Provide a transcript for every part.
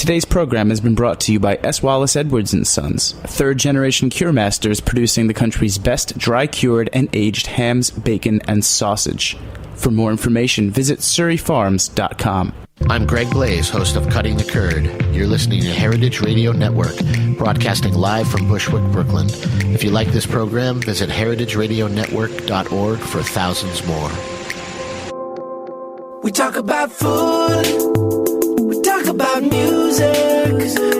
Today's program has been brought to you by S. Wallace Edwards & Sons, third-generation cure masters producing the country's best dry-cured and aged hams, bacon, and sausage. For more information, visit surreyfarms.com. I'm Greg Blaze, host of Cutting the Curd. You're listening to Heritage Radio Network, broadcasting live from Bushwick, Brooklyn. If you like this program, visit heritageradionetwork.org for thousands more. We talk about food. We talk about music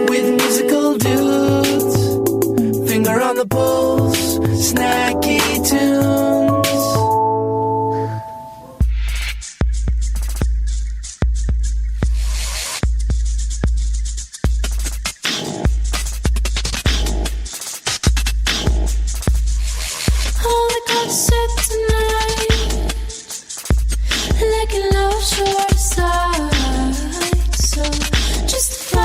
with musical dudes. Finger on the pulse, snacky tunes. All the gods said tonight, like a love short side, so justified.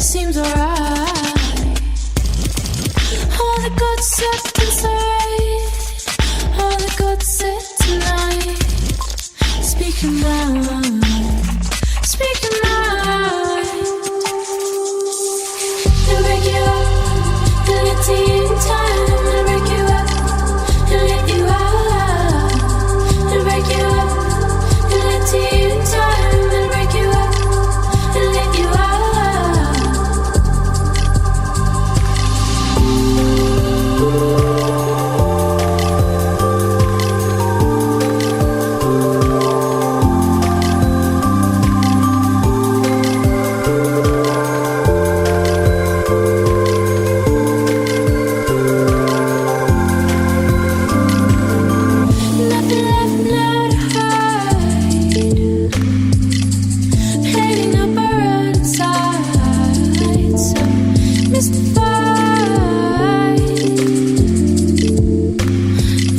Seems alright. All the gods said inside, all the gods said tonight. Speak your mind, speak your mind. They'll break you up. They'll let you in time, they'll break you up, they'll let you out. They'll break you up, they'll let you in time, they'll break you up, they'll let you out. Nothing left now to hide. Painting up our inside, so mystified.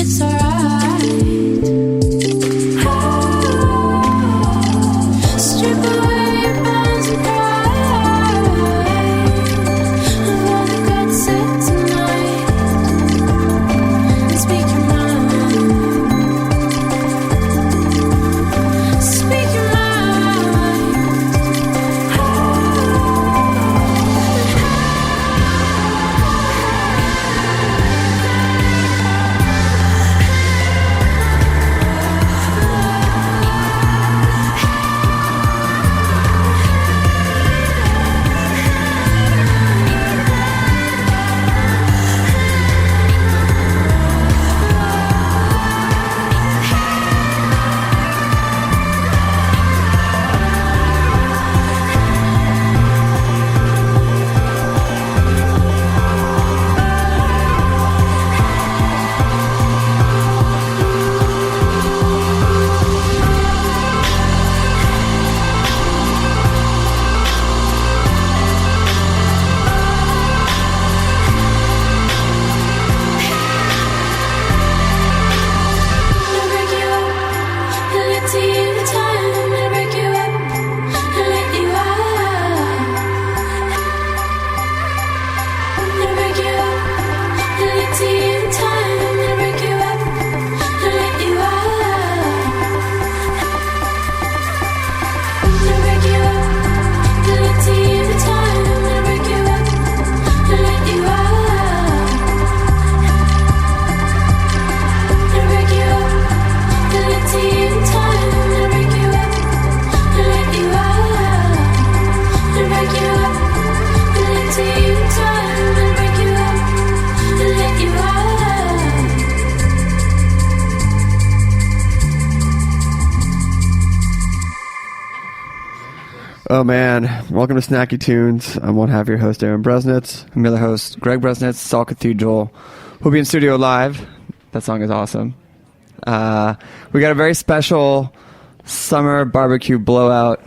It's alright. Strip away your bonds and pride of all the gods said tonight, and speak your mind. Speak your mind. They'll break you up, they'll let you in time, they'll break you up, they'll let you out. They'll break you up, they'll let you in time, they'll break you up, they'll let you out. They'll break you up, they'll let you in time, they'll break you up, they'll let you out. They'll break you up, they'll let you in time, they'll break you up, they'll let you out. They'll break you up, they'll let you in time, they'll break you up, they'll let you out. Oh man, welcome to Snacky Tunes. I'm one half your host, Aaron Bresnitz. I'm the other host, Greg Bresnitz, Salt Cathedral. We'll be in studio live. That song is awesome. We got a very special summer barbecue blowout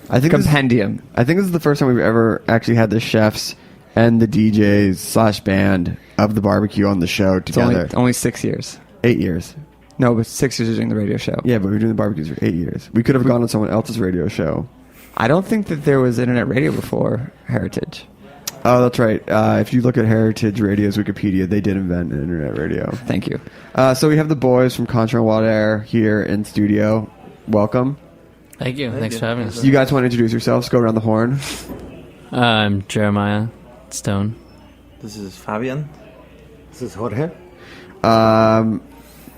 I think compendium. I think this is the first time we've ever actually had the chefs and the DJs / band of the barbecue on the show It's together. only 6 years. 8 years. No, but 6 years doing the radio show. Yeah, but we were doing the barbecues for 8 years. We could have gone on someone else's radio show. I don't think that there was internet radio before Heritage. Oh, that's right. If you look at Heritage Radio's Wikipedia, they did invent an internet radio. Thank you. So we have the boys from Contra and Wild Air here in studio. Welcome. Thank you. Thanks for having us. You guys want to introduce yourselves? Go around the horn. I'm Jeremiah Stone. This is Fabian. This is Jorge.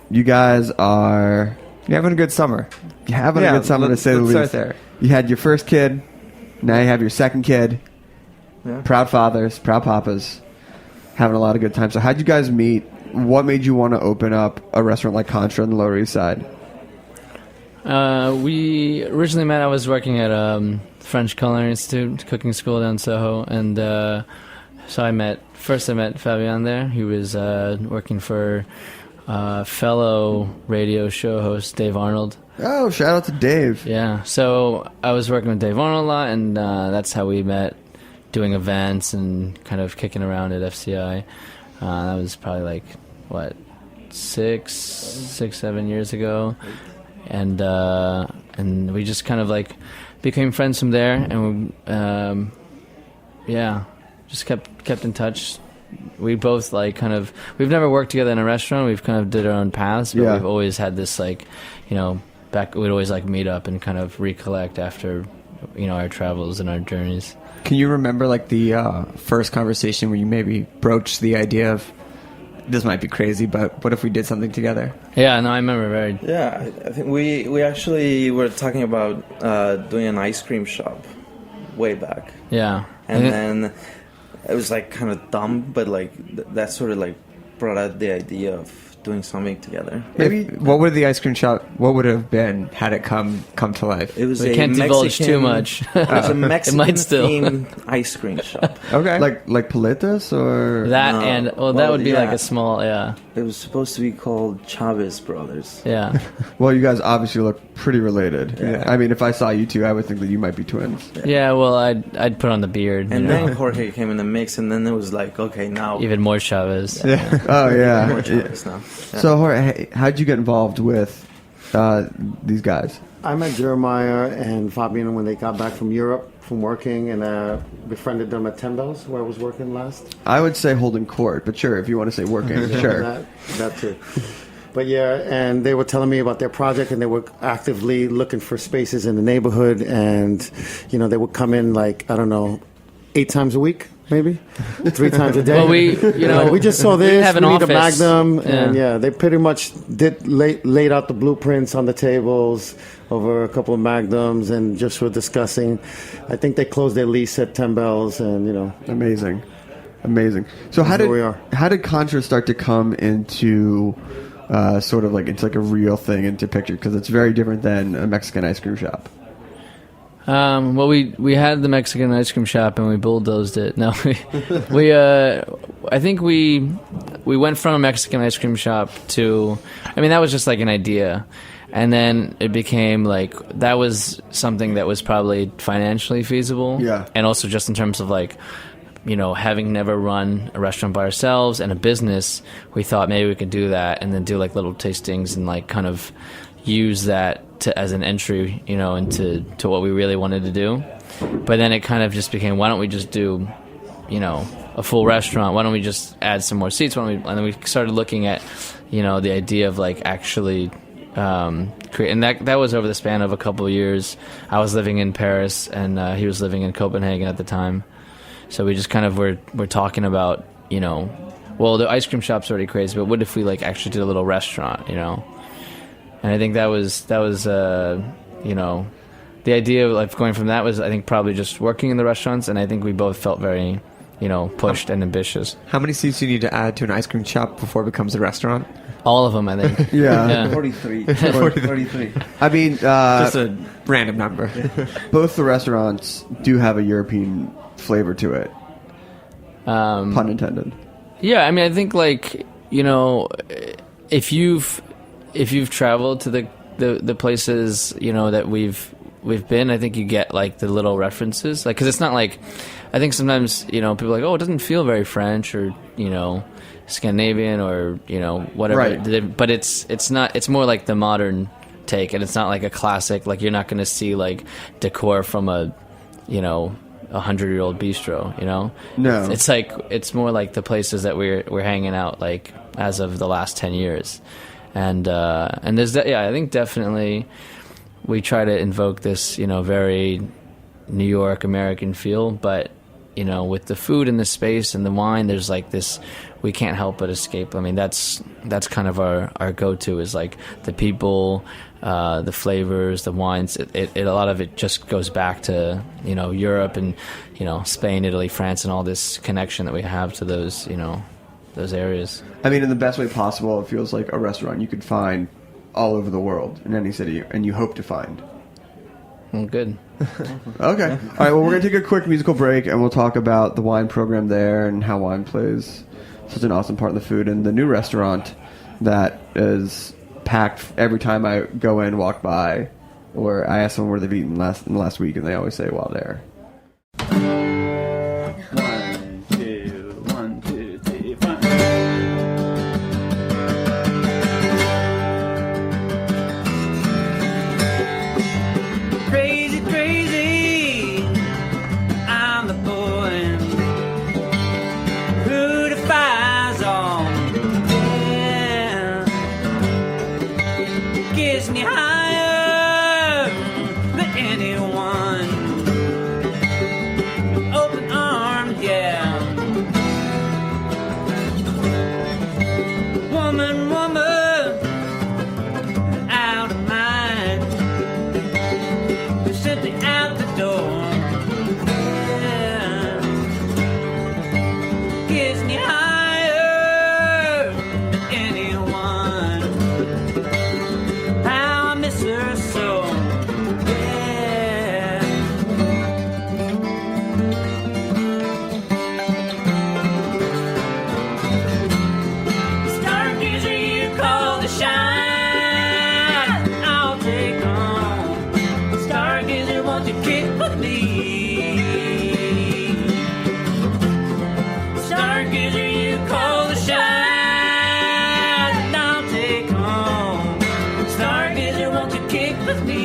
You guys are You're having a good summer. having a good summer, to say the let's least. start there. You had your first kid. Now you have your second kid. Yeah. Proud fathers, proud papas. Having a lot of good time. So how'd you guys meet? What made you want to open up a restaurant like Contra on the Lower East Side? We originally met. I was working at French Culinary Institute cooking school down in Soho, and so I met Fabian there. He was working for fellow radio show host Dave Arnold. Oh, shout out to Dave. Yeah, so I was working with Dave Arnold a lot, and that's how we met, doing events and kind of kicking around at FCI. That was probably like, what, 7 years ago. And we just kind of like became friends from there, and we, just kept in touch. We both like kind of, we've never worked together in a restaurant. We've kind of did our own paths, but we've always had this like, we'd always like meet up and kind of recollect after, our travels and our journeys. Can you remember like the first conversation where you maybe broached the idea of, this might be crazy, but what if we did something together? Yeah, no, I remember very. Yeah, I think we actually were talking about doing an ice cream shop way back. Yeah. And then it was like kind of dumb, but like that sort of like brought out the idea of doing something together. Maybe what would the ice cream shop? What would it have been had it come to life? It was We a can't divulge too Mexican- much. It was a Mexican might still. themed ice cream shop. Okay. Like Paletas or That No. and that Well, would be like yeah. a small, It was supposed to be called Chavez Brothers. yeah. Well, you guys obviously look pretty related. Yeah. I mean, if I saw you two, I would think that you might be twins. Yeah, well, I'd put on the beard. And you know. then Jorge came in the mix, and then it was like, okay, now Even more Chavez. Yeah. Oh yeah. more Chavez now. Yeah. So, Jorge, how'd you get involved with these guys? I met Jeremiah and Fabian when they got back from Europe from working, and befriended them at 10 Bells, where I was working last. I would say holding court, but sure, if you want to say working, sure. That too. But yeah, and they were telling me about their project, and they were actively looking for spaces in the neighborhood, and they would come in like, I don't know, 8 times a week, maybe 3 times a day. Well, we just saw we this. have an we need a office. Magnum, Yeah. and they pretty much laid out the blueprints on the tables over a couple of Magnums, and just were discussing. I think they closed their lease at 10 Bells, and Amazing. So Here we are. how did Contra start to come into sort of like, it's like a real thing into picture, because it's very different than a Mexican ice cream shop. Well, we had the Mexican ice cream shop and we bulldozed it. No, I think we went from a Mexican ice cream shop to, that was just like an idea, and then it became like that was something that was probably financially feasible. Yeah. And also just in terms of like, having never run a restaurant by ourselves and a business, we thought maybe we could do that and then do like little tastings and like kind of use that as an entry, into what we really wanted to do. But then it kind of just became, why don't we just do, a full restaurant? Why don't we just add some more seats? And then we started looking at, the idea of like actually create, and that was over the span of a couple of years. I was living in Paris and he was living in Copenhagen at the time. So we just kind of were talking about, well, the ice cream shop's already crazy, but what if we like actually did a little restaurant, And I think that was the idea of like going from that was, I think, probably just working in the restaurants, and I think we both felt very, pushed and ambitious. How many seats do you need to add to an ice cream shop before it becomes a restaurant? All of them, I think. Yeah. 43. 43. I mean, Just a random number. both the restaurants do have a European flavor to it. Pun intended. Yeah, I think like, if you've traveled to the places, that we've been, I think you get like the little references, like, because it's not like, I think sometimes people are like, oh, it doesn't feel very French or Scandinavian or whatever. Right. But it's not. It's more like the modern take, and it's not like a classic. Like, you're not going to see like decor from a 100-year-old bistro. No. It's like, it's more like the places that we're hanging out like as of the last 10 years. And there's I think definitely we try to invoke this, very New York American feel, but with the food and the space and the wine, there's like this, we can't help but escape. I mean, that's kind of our go-to, is like the people, the flavors, the wines. A lot of it just goes back to Europe and Spain, Italy, France, and all this connection that we have to those those areas. I mean, in the best way possible, it feels like a restaurant you could find all over the world in any city, and you hope to find. Well, good. Okay. All right, well, we're going to take a quick musical break, and we'll talk about the wine program there and how wine plays such an awesome part in the food, and the new restaurant that is packed every time I go in, walk by, or I ask them where they've eaten in the last week, and they always say while there. 1, 2, 1, 2, 3, 4. Crazy, crazy, I'm the boy who defies all. Yeah, gets me higher than anyone. Open arms, yeah. Woman, out of mind. Simply out the door. Yeah. Gets me higher than anyone. How I miss her so. Yeah. Stargazer you call the shine. I'll take on. Stargazer, won't you kick with me? Stargazer, you call the shine, and I'll take home. Stargazer, won't you kick with me?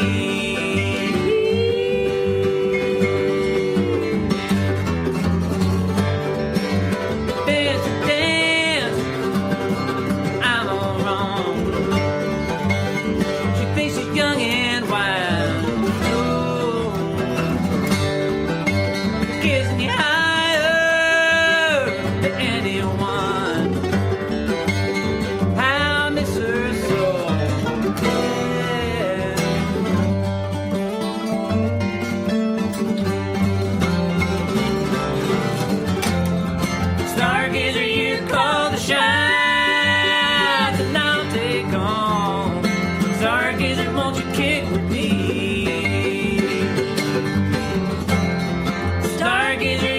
Dance, dance, I'm all wrong. She thinks she's young and wild. Oh, gets me higher than anyone. How I miss her so. Yeah. Stargazer, you call the shine, and I'll take on. Stargazer, won't you kick with me? Stargazer,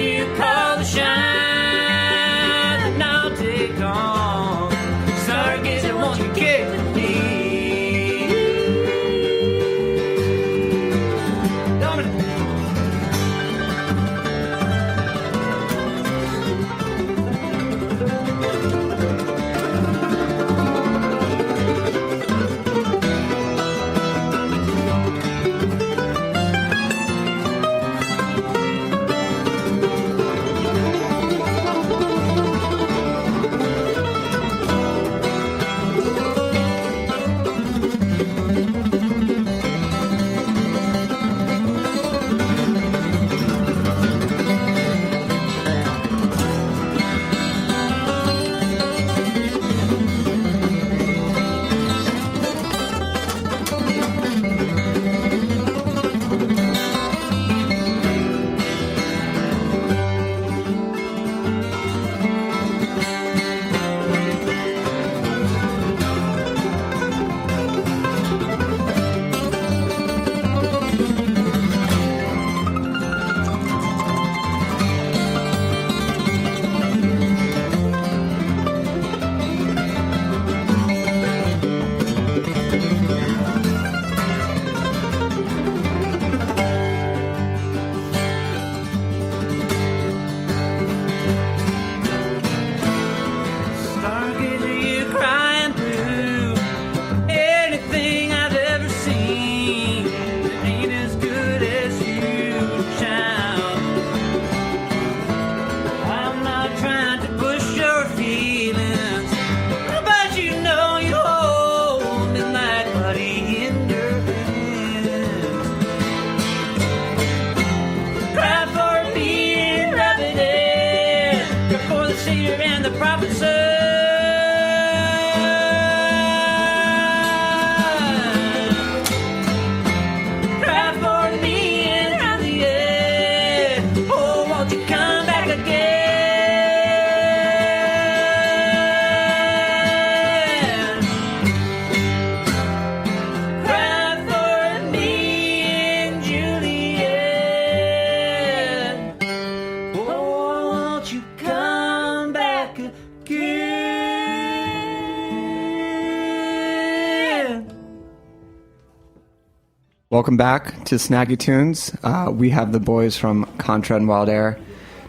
Welcome back to Snacky Tunes. We have the boys from Contra and Wild Air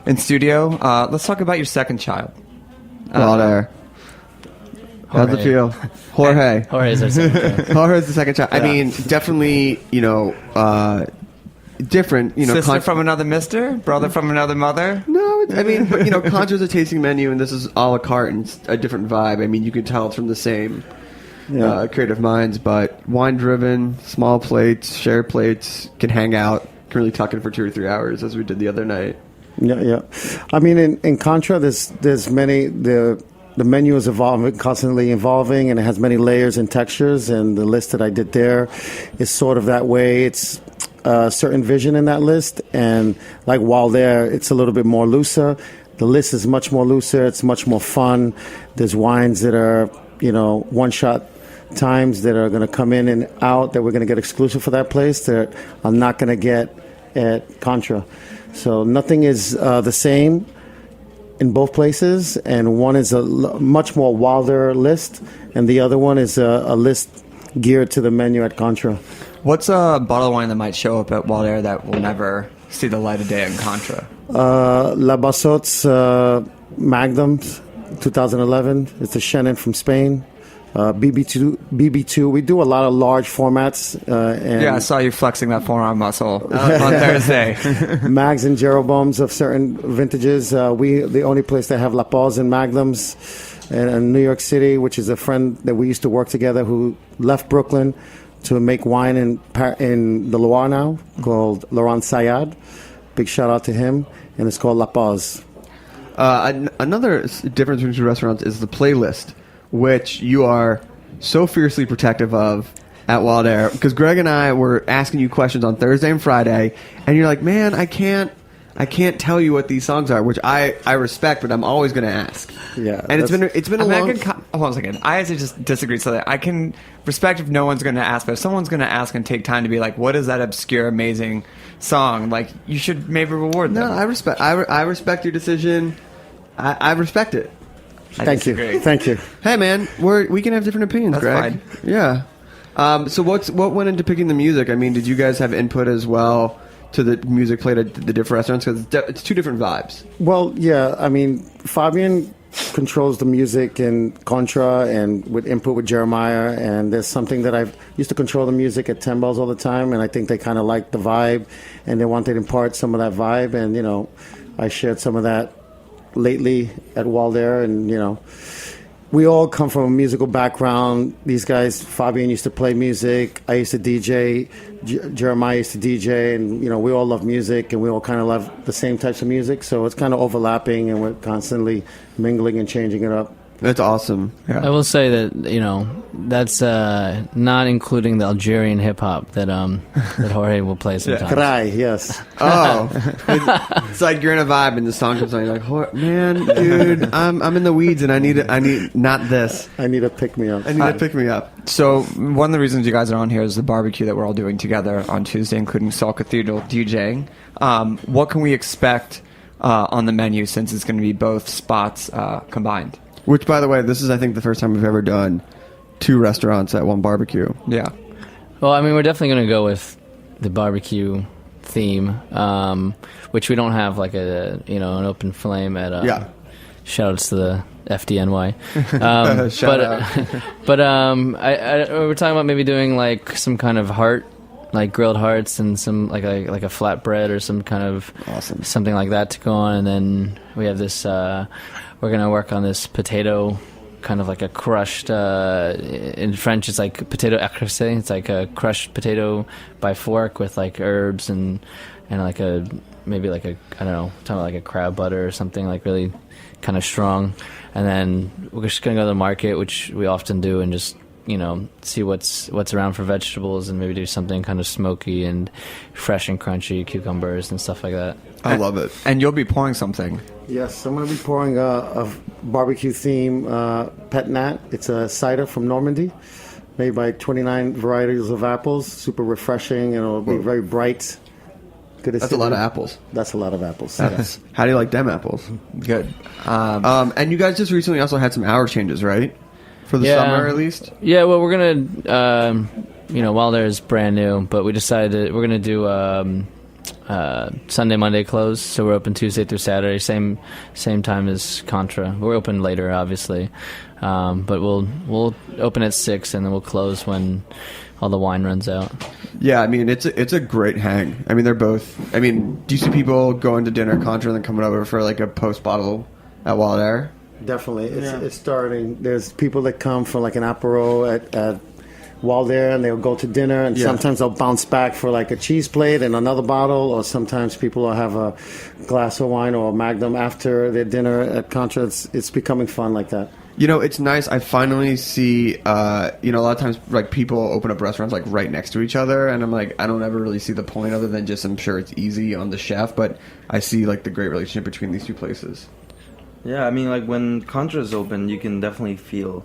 in studio. Let's talk about your second child. Wild Air. How's it feel? Jorge. Jorge's our second child. Jorge's the second child. I mean, definitely, different. Sister from another mister? Brother from another mother? No, I mean, but, Contra's a tasting menu, and this is a la carte and it's a different vibe. I mean, you can tell it's from the same creative minds, but wine-driven, small plates, shared plates, can hang out, can really tuck in for 2 or 3 hours, as we did the other night. Yeah. I mean, in Contra, there's many the menu is evolving, constantly evolving, and it has many layers and textures. And the list that I did there is sort of that way. It's a certain vision in that list, and like Wild Air, it's a little bit more looser. The list is much more looser. It's much more fun. There's wines that are one-shot times that are going to come in and out that we're going to get exclusive for that place that I'm not going to get at Contra. So nothing is the same in both places, and one is a much more wilder list, and the other one is a list geared to the menu at Contra. What's a bottle of wine that might show up at Wild Air that will never see the light of day in Contra? La Basot's Magnums, 2011. It's a Chenin from Spain. BB2. We do a lot of large formats. And I saw you flexing that forearm muscle on Thursday. Mags and Jeroboams of certain vintages. We the only place that have La Paz and Magnums in New York City, which is a friend that we used to work together who left Brooklyn to make wine in the Loire now, called Laurent Sayad. Big shout out to him, and it's called La Paz. Another difference between two restaurants is the playlist, which you are so fiercely protective of at Wild Air. Because Greg and I were asking you questions on Thursday and Friday, and you're like, man, I can't tell you what these songs are, which I respect, but I'm always going to ask. Yeah, and it's been a long. Hold on a second. I actually just disagree. So that I can respect if no one's going to ask, but if someone's going to ask and take time to be like, what is that obscure, amazing song? Like, you should maybe reward them. No, I respect your decision. I respect it. Thank you. Hey, man, we can have different opinions, That's Greg. fine. Yeah. So what went into picking the music? I mean, did you guys have input as well to the music played at the different restaurants? Because it's two different vibes. Well, yeah. I mean, Fabian controls the music in Contra and with input with Jeremiah. And there's something that I used to control the music at 10 Bells all the time. And I think they kind of liked the vibe and they wanted to impart some of that vibe. And, I shared some of that lately at Wild Air, and we all come from a musical background. These guys, Fabian used to play music, I used to DJ, Jeremiah used to DJ, and we all love music, and we all kind of love the same types of music, so it's kind of overlapping, and we're constantly mingling and changing it up. That's awesome. I will say that that's not including the Algerian hip hop that Jorge will play sometimes. Cry, yes. Oh, it's like you're in a vibe and the song comes on. You're like, man, dude, I'm in the weeds and I need not this. I need a pick me up. I need a pick me up. So one of the reasons you guys are on here is the barbecue that we're all doing together on Tuesday, including Cathedral DJing. What can we expect on the menu since it's going to be both spots combined? Which, by the way, this is, I think, the first time we've ever done 2 restaurants at one barbecue. Yeah. Well, I mean, we're definitely going to go with the barbecue theme, which we don't have like an open flame at. Shout-outs to the FDNY. But we're talking about maybe doing like some kind of heart, like grilled hearts and some like a flatbread or some kind of something like that to go on, and then we have this. We're going to work on this potato, kind of like a crushed, in French it's like potato écrasé. It's like a crushed potato by fork with like herbs and like maybe like I don't know, talking about like a crab butter or something like really kind of strong. And then we're just going to go to the market, which we often do, and just, see what's around for vegetables and maybe do something kind of smoky and fresh and crunchy, cucumbers and stuff like that. I love it. And you'll be pouring something. Yes, I'm going to be pouring a barbecue theme Pet Nat. It's a cider from Normandy, made by 29 varieties of apples. Super refreshing, and it'll be very bright. That's a lot of apples. That's a lot of apples. Yes. How do you like them apples? Good. And you guys just recently also had some hour changes, right? For the summer, at least? Yeah, well, we're going to Wilder is brand new, but we decided we're going to do Sunday, Monday close, so we're open Tuesday through Saturday, same time as Contra. We're open later, obviously, but we'll open at 6 and then we'll close when all the wine runs out. Yeah, I mean it's a great hang. I mean they're both. I mean, do you see people going to dinner at Contra and then coming over for like a post bottle at Wild Air? Definitely, it's starting. There's people that come for like an apéro at Wild Air, and they'll go to dinner, and sometimes they'll bounce back for like a cheese plate and another bottle, or sometimes people will have a glass of wine or a Magnum after their dinner at Contra. It's becoming fun like that. It's nice. I finally see, a lot of times, like, people open up restaurants, like, right next to each other, and I'm like, I don't ever really see the point other than just I'm sure it's easy on the chef, but I see, like, the great relationship between these two places. Yeah, I mean, like, when Contra's open, you can definitely feel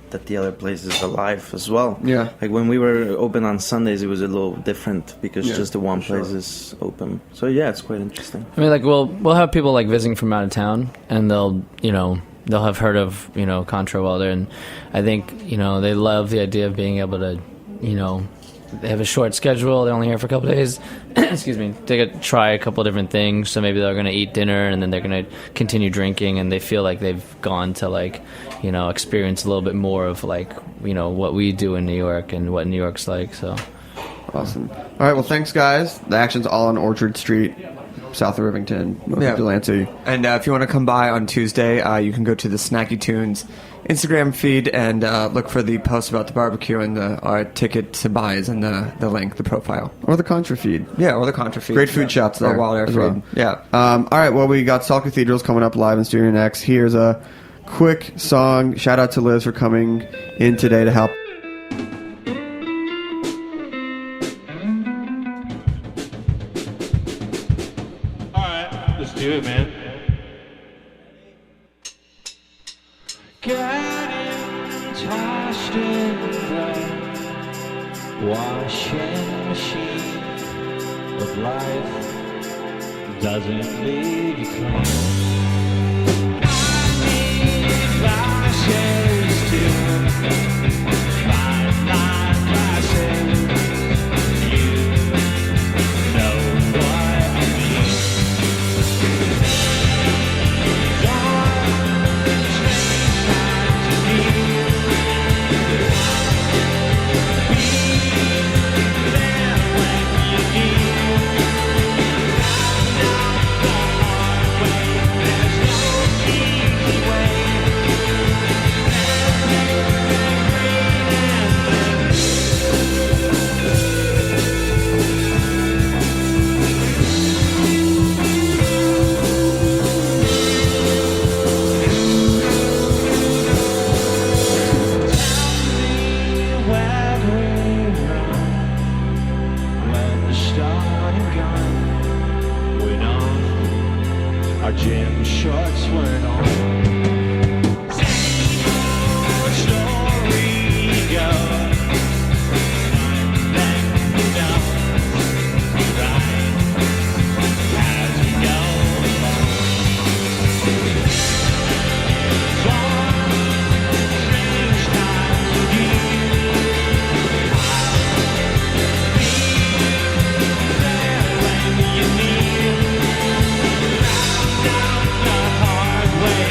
that the other place is alive as well. Yeah. Like, when we were open on Sundays, it was a little different because just the one place is open. So, yeah, it's quite interesting. I mean, like, we'll have people, like, visiting from out of town, and they'll have heard of, Contra Wilder, and I think, they love the idea of being able to, they have a short schedule, they're only here for a couple of days, excuse me, they could try a couple of different things, so maybe they're going to eat dinner, and then they're going to continue drinking, and they feel like they've gone to, like, experience a little bit more of, like, what we do in New York and what New York's like, so. Awesome. All right, well, thanks, guys. The action's all on Orchard Street, south of Rivington, north of Delancey. And if you want to come by on Tuesday, you can go to the Snacky Tunes Instagram feed and look for the post about the barbecue, and our ticket to buy is in the link, the profile. Or the Contra feed. Yeah, or the Contra feed. Great food shots there. Or Wild Air as feed. well. Yeah. All right, well, we got Salt Cathedrals coming up live in Studio Next. Here's a quick song. Shout out to Liz for coming in today to help. Let's do it, man. Getting tossed in the washing machine of life doesn't leave you clean. I need glasses to find my glasses. You know what I mean. Our gym shorts weren't on. Same old story goes. Then you know, right as you go along. Strange times with you. I'll be there when you need. Down the hard way.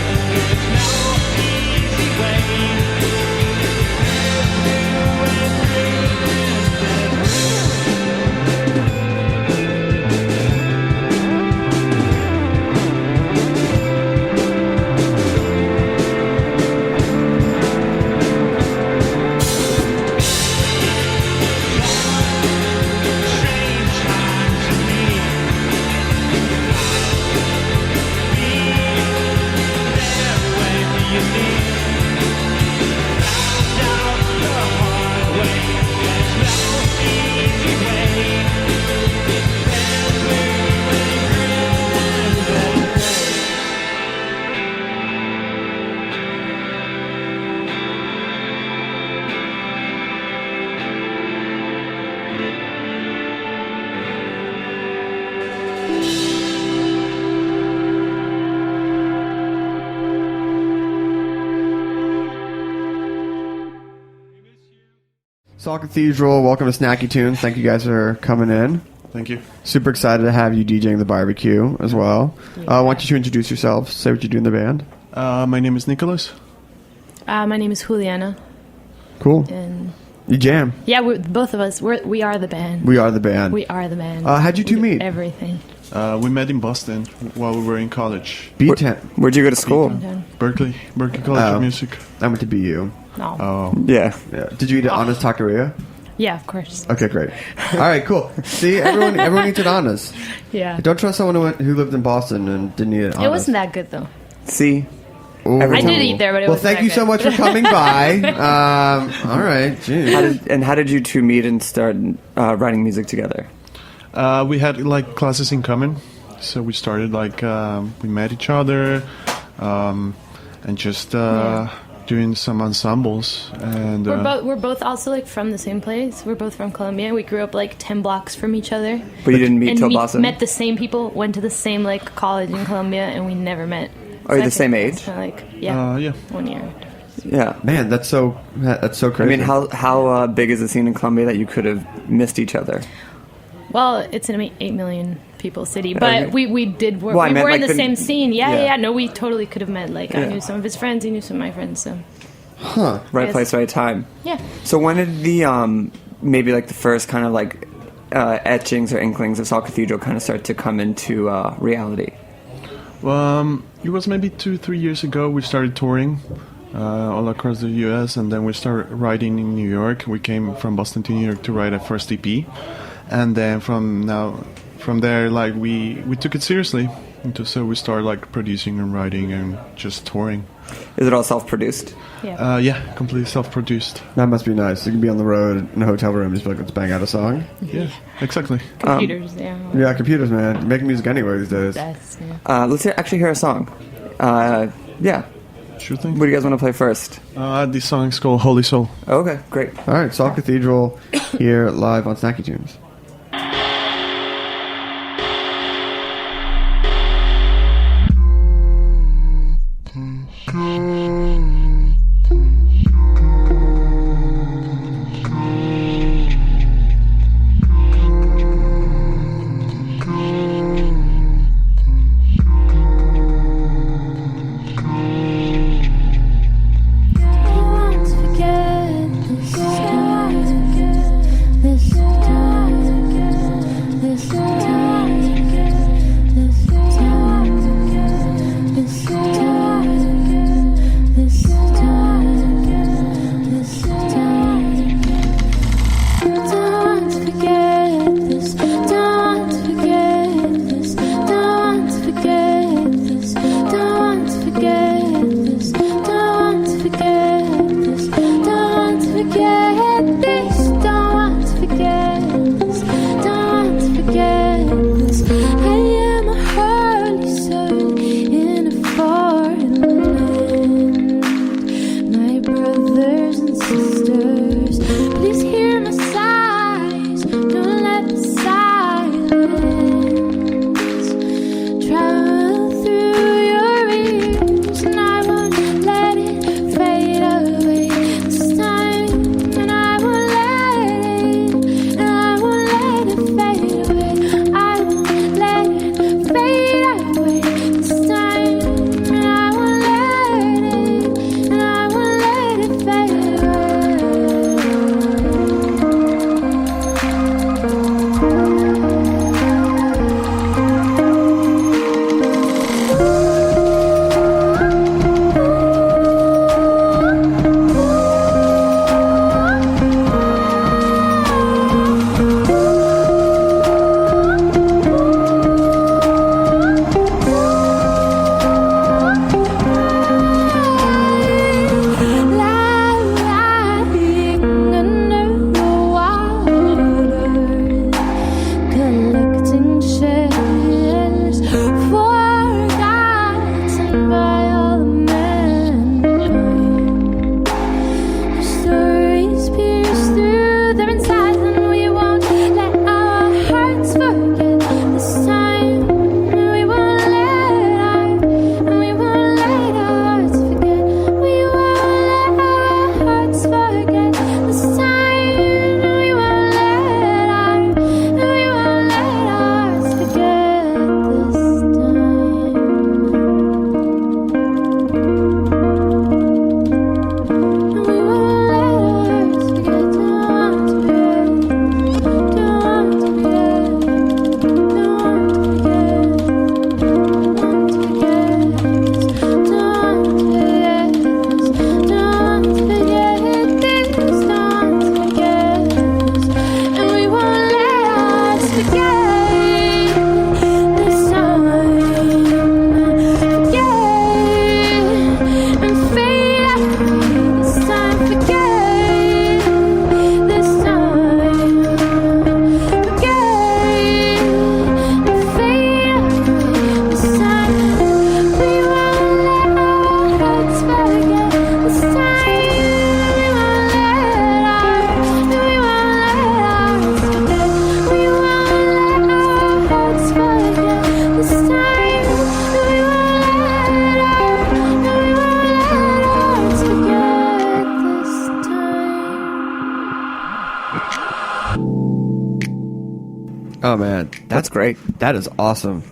Saw Cathedral, welcome to Snacky Tunes. Thank you guys for coming in. Thank you. Super excited to have you DJing the barbecue as well. I want you to introduce yourselves, say what you do in the band. My name is Nicholas. My name is Juliana. Cool. And You jam. yeah, both of us. We are the band. We are the band. We are the band. How'd you two We do meet? Everything. We met in Boston while we were in college. B10. Where'd you go to school? Berkeley College Oh. of Music. I went to BU. No. Oh. Yeah. Did you eat at Anna's Taqueria? Yeah, of course. Okay, great. All right, cool. See, everyone eats at Anna's. Yeah. Don't trust someone who lived in Boston and didn't eat at Anna's. It wasn't that good though. See? Ooh. I did eat there, but it Well, wasn't thank that you so good. much for coming by. All right, geez. How did you two meet and start writing music together? We had like classes in common, so we started like we met each other, and just doing some ensembles. And We're both also like from the same place. We're both from Colombia. We grew up like 10 blocks from each other. But you didn't meet and till we Boston? met the same people. Went to the same like college in Colombia, and we never met. Are you I the same think age? that's kinda like yeah, yeah. 1 year. Yeah. Man, that's so crazy. I mean, how big is the scene in Colombia that you could have missed each other? Well, it's an 8 million people city, Okay. but we did work. Well, I we meant, were in like, the the- same scene. Yeah. Yeah. No, we totally could have met. Like I Yeah. knew some of his friends. He knew some of my friends. So Right Yes. place, right time. yeah. So when did the maybe like the first kind of like etchings or inklings of Saw Cathedral kind of start to come into reality? It was maybe 2-3 years ago. We started touring all across the U.S. and then we started writing in New York. We came from Boston to New York to write our first EP, and then from there, like we took it seriously. So we started like producing and writing and just touring. Is it all self-produced? Yeah. Yeah, completely self-produced. That must be nice. You can be on the road in a hotel room and just be like, let's bang out a song. Yeah, exactly. Computers. Yeah. Yeah, computers, man. Making music anywhere these days. That's, yeah. Let's actually hear a song. Yeah. Sure thing. What do you guys want to play first? This song's called Holy Soul. Okay, great. All right, Saw Cathedral here live on Snacky Tunes. Let Oh man, That's great. That is awesome.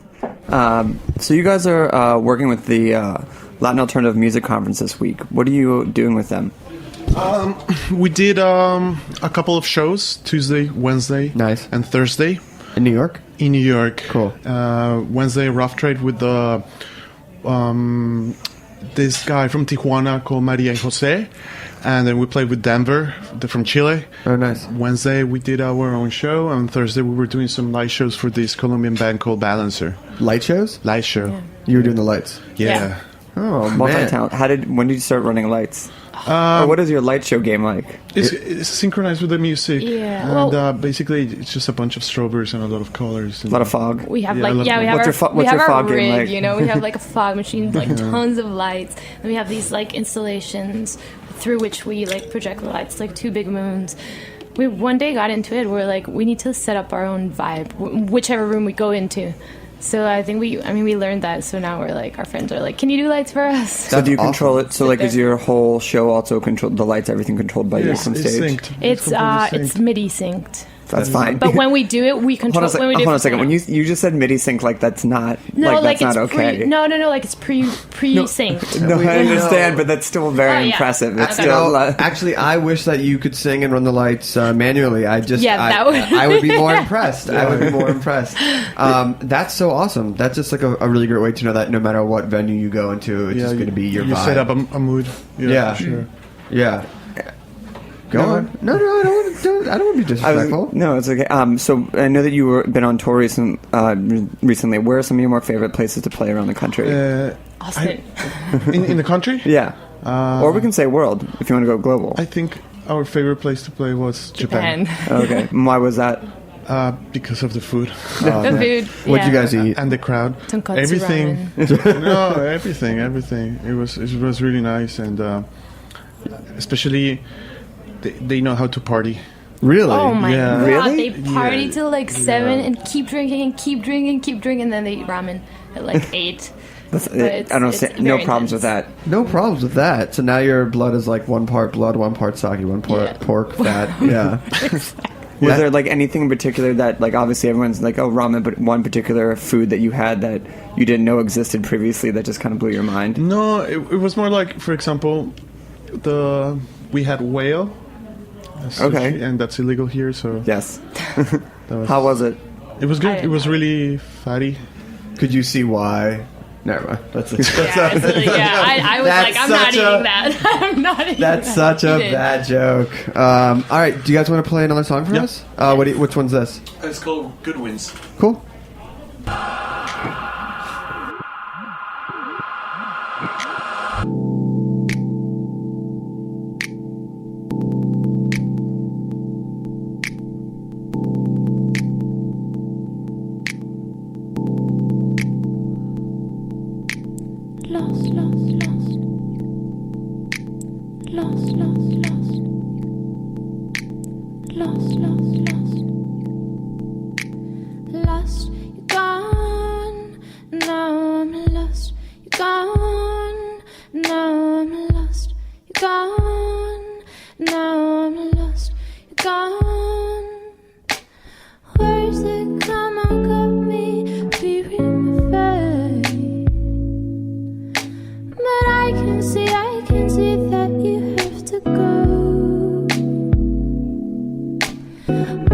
So you guys are working with the Latin Alternative Music Conference this week. What are you doing with them? We did a couple of shows Tuesday, Wednesday, Nice. and Thursday In New York. in New York. Cool. Wednesday, Rough Trade with the this guy from Tijuana called Maria and Jose, and then we played with Denver, they're from Chile. Oh, nice. Wednesday we did our own show, and Thursday we were doing some light shows for this Colombian band called Balancer. Light shows. Light show. You were doing the lights. Yeah. Oh man. Multi-talent. When did you start running lights? Or what is your light show game like? It's synchronized with the music. Yeah, And well- basically it's just a bunch of strawberries and a lot of colors. A lot of fog. We have Yeah, like I love we have What's our your fo- we what's have your our fog game rig, like? you know, we have like a fog machine, like tons of lights, and we have these like installations through which we like project the lights, like 2 big moons. We one day got into it. We're like, we need to set up our own vibe, whichever room we go into. So I think we learned that. So now we're like, our friends are like, can you do lights for us? So do you That's control awesome. it? So like, is your whole show also controlled? The lights, everything controlled by you Yes, from it's stage. synced. It's completely it's synced. MIDI synced. That's fine. But when we do it, we control. hold on, when we do hold on it a second. When you just said MIDI sync, like that's not that's not it's okay. no, like it's pre synced. No, I know. understand, but that's still very Oh, yeah. impressive. It's Okay. still Actually, I wish that you could sing and run the lights manually. That would- I would be more impressed. I would be more impressed. That's so awesome. That's just like a really great way to know that no matter what venue you go into, it's just going to be your you vibe. set up a mood. Yeah. For sure. Yeah. Go on. No, I don't want to be disrespectful. No, it's okay. So I know that been on tour recently. Where are some of your more favorite places to play around the country? Austin. In the country? Yeah. Or we can say world if you want to go global. I think our favorite place to play was Japan. Okay. And why was that? Because of the food. The food. What'd you guys eat? And the crowd. Tonkatsu Everything. No, everything. It was really nice, and especially they know how to party. Really? Oh my Yeah. god! Really? They party Yeah. till like 7 and keep drinking and keep drinking and keep drinking, and then they eat ramen at like 8. I don't see it's no very problems with intense. that. No problems with that. So now your blood is like 1 part blood, 1 part sake, 1 part Yeah. pork fat. Yeah. Was there like anything in particular that, like, obviously everyone's like, oh, ramen, but one particular food that you had that you didn't know existed previously that just kind of blew your mind? No, it was more like, for example, we had whale. Sushi, Okay. and that's illegal here, so Yes. that How was it? it was good. It was really fatty. Could you see why? Never mind. That's I was That's like, I'm not such a- eating that. I'm not eating That's that. such a Eat it. bad joke. All right, do you guys want to play another song for Yep. us? Which one's this? It's called Good Wins. Cool. Lost, lost, lost. Lost, lost, lost. Lost, lost, lost. Lost, you're gone. Now I'm lost. You're gone. Now I'm lost. You're gone. Now I'm lost. You're gone. Words that come out got me fearing my fate. But I can see that you have to go.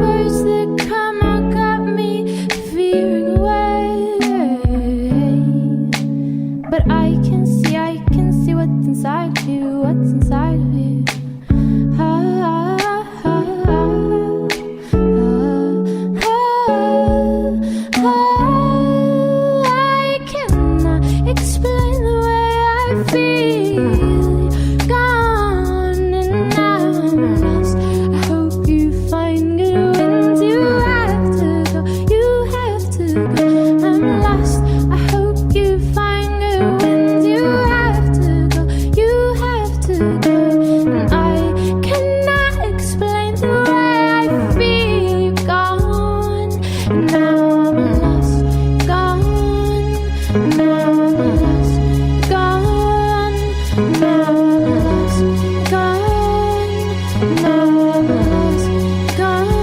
Words that come out got me fearing away. But I can see what's inside of you, what's inside of you. I cannot explain the way I feel. Gone and now I'm lost. I hope you find good winds. You have to go. You have to go. I'm lost. I hope you find good winds. You have to go. You have to go. And I cannot explain the way I feel. Gone. And now I'm lost. Gone. Now I'm lost. Gone. Now I'm lost. Gone. Now I'm lost. Gone.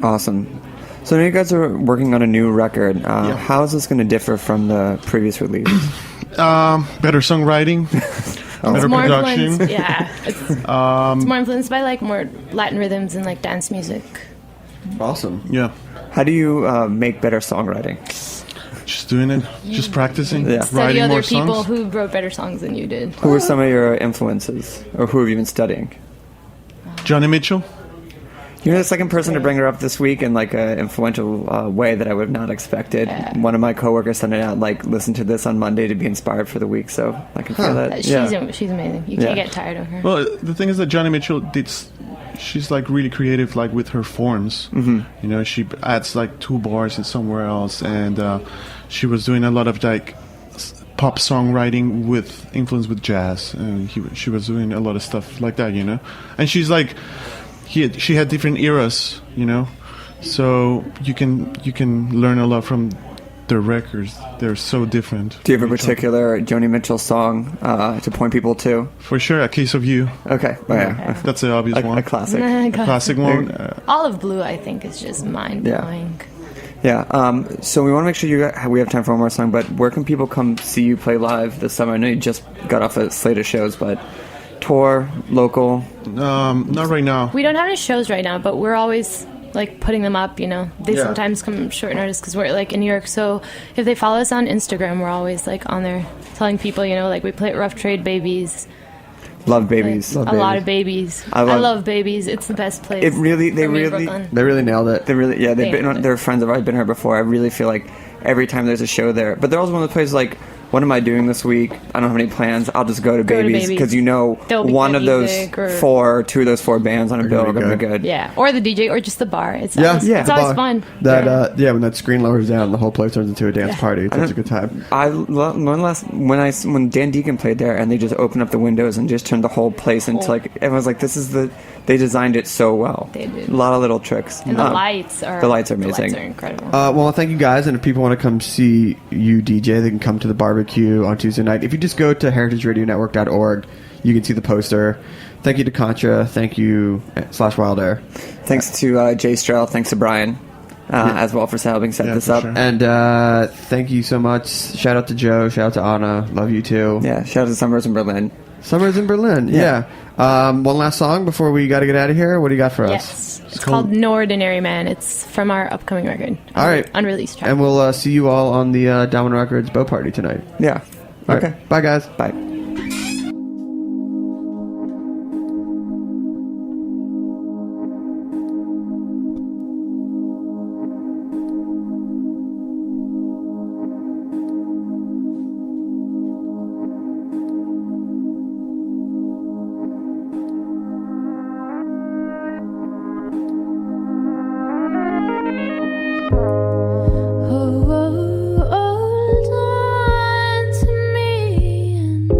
Awesome. So now you guys are working on a new record. How is this going to differ from the previous release? Better songwriting, better It's more production. influenced, yeah. It's more influenced by like more Latin rhythms and like dance music. Awesome. Yeah, How do you make better songwriting? just doing it, just practicing, Yeah. Study writing more other people songs. who wrote better songs than you did. Who are some of your influences, or who have you been studying? Johnny Mitchell. You're the second person to bring her up this week in like an influential way that I would have not expected. Yeah. One of my coworkers sent it out like, listen to this on Monday to be inspired for the week. So I can feel that. She's amazing. You Yeah. can't get tired of her. Well, the thing is that Johnny Mitchell she's like really creative, like with her forms. Mm-hmm. You know, she adds like 2 bars in somewhere else, and she was doing a lot of like pop songwriting with influence with jazz, and she was doing a lot of stuff like that. You know, and she's like. She had different eras, you know, so you can learn a lot from their records. They're so different. Do you have a particular Joni Mitchell song to point people to? For sure, A Case of You. Okay, yeah. That's the obvious one. A classic. A classic one. Olive Blue, I think, is just mind blowing. Yeah. So we want to make sure we have time for one more song. But where can people come see you play live this summer? I know you just got off a slate of shows, but tour, local. Not right now. We don't have any shows right now, but we're always like putting them up. You know, they Yeah. sometimes come short notice because we're like in New York. So if they follow us on Instagram, we're always like on there telling people, you know, like we play at Rough Trade Babies. Love Babies. Like, a lot of babies. I love Babies. It's the best place. They really nailed it. They're friends of ours. I've been here before. I really feel like every time there's a show there, but they're also one of the places like, what am I doing this week? I don't have any plans. I'll just go to Babies because you know one of those two of those 4 bands on a bill are going to be good. Yeah, or the DJ, or just the bar. It's Yeah, always, it's always fun. When that screen lowers down, the whole place turns into a dance party. It's such a good time. When Dan Deacon played there, and they just opened up the windows and just turned the whole place into like everyone's like, this is they designed it so well. They did. A lot of little tricks. And the lights are amazing. The lights are incredible. Well, thank you guys, and if people want to come see you DJ, they can come to the barbecue on Tuesday night. If you just go to heritageradionetwork.org, you can see the poster. Thank you to Contra. Thank you /Wild Air. Thanks to Jay Strell. Thanks to Brian as well for helping set this up. Sure. And thank you so much. Shout out to Joe. Shout out to Anna. Love you too. Yeah. Shout out to Summers in Berlin. Summers in Berlin. Yeah. One last song before we got to get out of here. What do you got for us? Yes. It's called No Ordinary Man. It's from our upcoming record. All right. Unreleased track. And we'll see you all on the Domino Records Bow Party tonight. Yeah. All Okay. Right. Bye, guys. Bye. Hold on to me and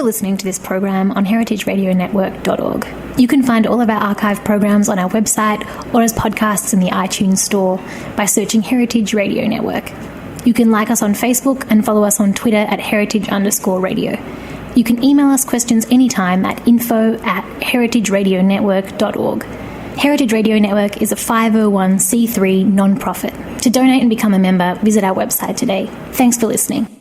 listening to this program on heritageradionetwork.org. You can find all of our archive programs on our website or as podcasts in the iTunes store by searching Heritage Radio Network. You can like us on Facebook and follow us on Twitter at heritage_radio. You can email us questions anytime at info@heritageradionetwork.org. Heritage Radio Network is a 501c3 non-profit. To donate and become a member, visit our website today. Thanks for listening.